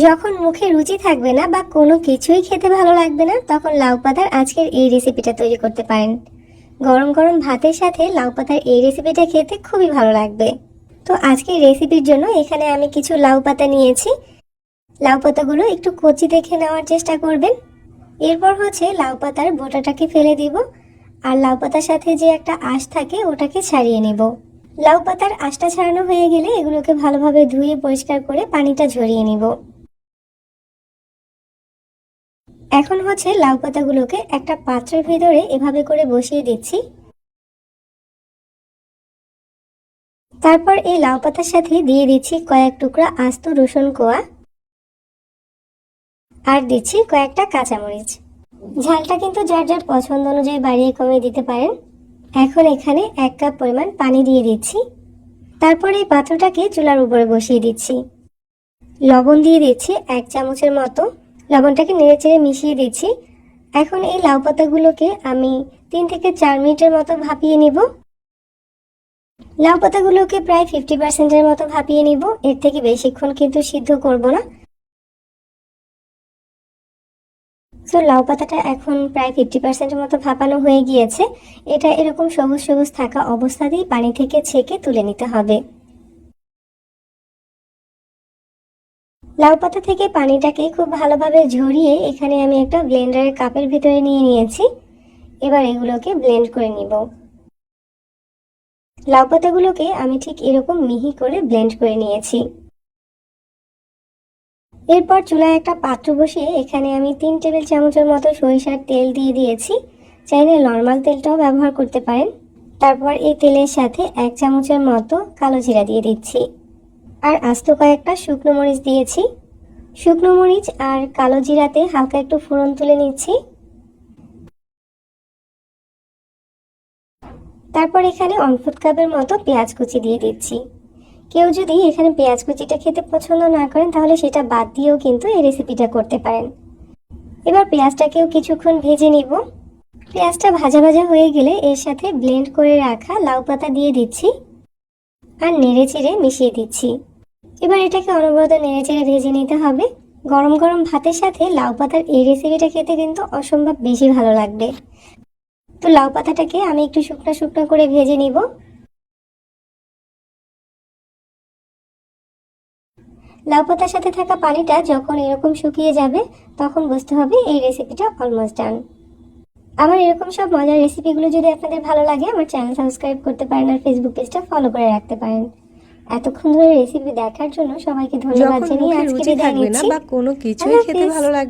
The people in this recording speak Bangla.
যখন মুখে রুচি থাকবে না বা কোনো কিছুই খেতে ভালো লাগবে না, তখন লাউ পাতার আজকের এই রেসিপিটা তৈরি করতে পারেন। গরম গরম ভাতের সাথে লাউ পাতার এই রেসিপিটা খেতে খুবই ভালো লাগবে। তো আজকের রেসিপির জন্য এখানে আমি কিছু লাউ পাতা নিয়েছি। লাউ পাতাগুলো একটু কচি দেখে নেওয়ার চেষ্টা করবেন। এরপর লাউ পাতার বোটাটাকে ফেলে দিব, আর লাউ পাতার সাথে যে একটা আঁশ থাকে ওটাকে ছাড়িয়ে নেব। লাউ পাতার আঁশটা ছাড়ানো হয়ে গেলে এগুলোকে ভালোভাবে ধুয়ে পরিষ্কার করে পানিটা ঝরিয়ে নিব। এখন লাউ পাতাগুলোকে একটা পাত্রের ভিতরে এভাবে করে বসিয়ে দিচ্ছি। তারপর এই লাউ পাতার সাথে দিয়ে দিচ্ছি কয়েক টুকরা আস্ত রসুন কোয়া, আর দিচ্ছি কয়েকটা কাঁচামরিচ। ঝালটা কিন্তু যার যার পছন্দ অনুযায়ী বাড়িয়ে কমিয়ে দিতে পারেন। এখন এখানে 1 কাপ পরিমাণ পানি দিয়ে দিচ্ছি। তারপর এই পাত্রটাকে চুলার উপরে বসিয়ে দিচ্ছি। লবণ দিয়ে দিচ্ছি 1 চামচের মতো। লবণটাকে নেড়েচেড়ে মিশিয়ে দিচ্ছি। এখন এই লাউ পাতাগুলোকে আমি 3 থেকে 4 মিনিটের মতো ভাপিয়ে নিব। লাউ পাতাগুলোকে প্রায় 50%-এর মতো ভাপিয়ে নিব, এর থেকে বেশিক্ষণ কিন্তু সিদ্ধ করব না। তো লাউ পাতাটা এখন প্রায় 50%-এর মতো ভাপানো হয়ে গিয়েছে। এটা এরকম সবুজ সবুজ থাকা অবস্থাতেই পানি থেকে ছেঁকে তুলে নিতে হবে। লাউ পাতা থেকে পানিটাকে খুব ভালোভাবে ঝরিয়ে এখানে আমি একটা ব্লেন্ডারের কাপের ভিতরে নিয়ে নিয়েছি। এবার এগুলোকে ব্লেন্ড করে নিব। লাউ পাতাগুলোকে আমি ঠিক এরকম মিহি করে ব্লেন্ড করে নিয়েছি। এরপর চুলায় একটা পাত্র বসিয়ে এখানে আমি 3 টেবিল চামচের মতো সরিষার তেল দিয়ে দিয়েছি। চাইলে নর্মাল তেলটাও ব্যবহার করতে পারেন। তারপর এই তেলের সাথে 1 চামচের মতো কালো জিরা দিয়ে দিচ্ছি, আর আস্ত কয়েকটা শুকনো মরিচ দিয়েছি। শুকনো মরিচ আর কালো জিরাতে হালকা একটু ফোড়ন তুলে নিচ্ছি। তারপর এখানে 1/4 কাপের মতো পেঁয়াজ কুচি দিয়ে দিচ্ছি। কেউ যদি এখানে পেঁয়াজ কুচিটা খেতে পছন্দ না করেন তাহলে সেটা বাদ দিয়েও কিন্তু এই রেসিপিটা করতে পারেন। এবার পেঁয়াজটাকেও কিছুক্ষণ ভেজে নিব। পেঁয়াজটা ভাজা ভাজা হয়ে গেলে এর সাথে ব্লেন্ড করে রাখা লাউ পাতা দিয়ে দিচ্ছি, আর নেড়েচেড়ে মিশিয়ে দিচ্ছি। এবার এটাকে অনবরত নেড়েচেড়ে ভেজে নিতে হবে। গরম গরম ভাতের সাথে লাউ পাতার এই রেসিপিটা খেতে কিন্তু অসম্ভব বেশি ভালো লাগবে। তো লাউ পাতাটাকে আমি একটু শুকনো শুকনো করে ভেজে নিব। লাউ পাতার সাথে থাকা পানিটা যখন এরকম শুকিয়ে যাবে তখন বুঝতে হবে এই রেসিপিটা অলমোস্ট ডান। আমার এরকম সব মজার রেসিপিগুলো যদি আপনাদের ভালো লাগে আমার চ্যানেল সাবস্ক্রাইব করতে পারেন, আর ফেসবুক পেজটা ফলো করে রাখতে পারেন। এতক্ষণ ধরে রেসিপি দেখার জন্য সবাইকে ধন্যবাদ জানিয়ে আজকে বিদায় নিচ্ছি। বা কোনো কিছুই খেতে ভালো লাগবে